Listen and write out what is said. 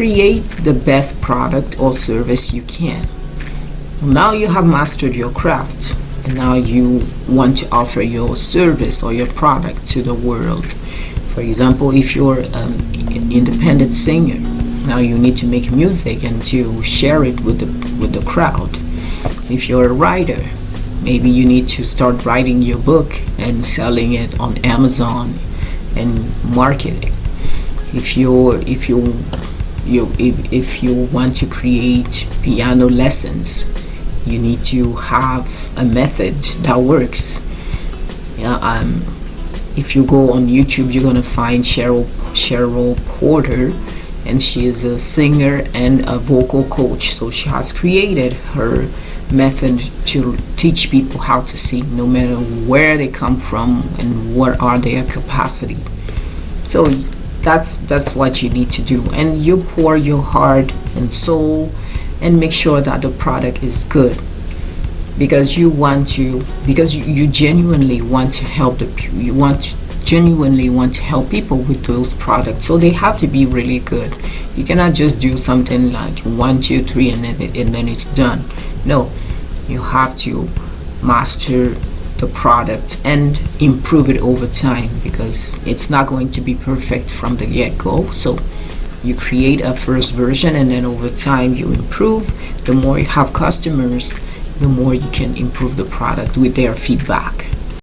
create the best product or service you can. Now you have mastered your craft, and now you want to offer your service or your product to the world. For example, if you're an independent singer, now you need to make music and to share it with the crowd. If you're a writer, maybe you need to start writing your book and selling it on Amazon and market it. If you want to create piano lessons, you need to have a method that works. If you go on YouTube, you're gonna find Cheryl Porter, and she is a singer and a vocal coach. So she has created her method to teach people how to sing, no matter where they come from and what are their capacity. So that's what you need to do, and you pour your heart and soul and make sure that the product is good, because you genuinely want to help genuinely want to help people with those products. So they have to be really good. You cannot just do something like 1, 2, 3 and then it's done. No, you have to master the product and improve it over time, because it's not going to be perfect from the get-go. So you create a first version, and then over time you improve. The more you have customers, the more you can improve the product with their feedback.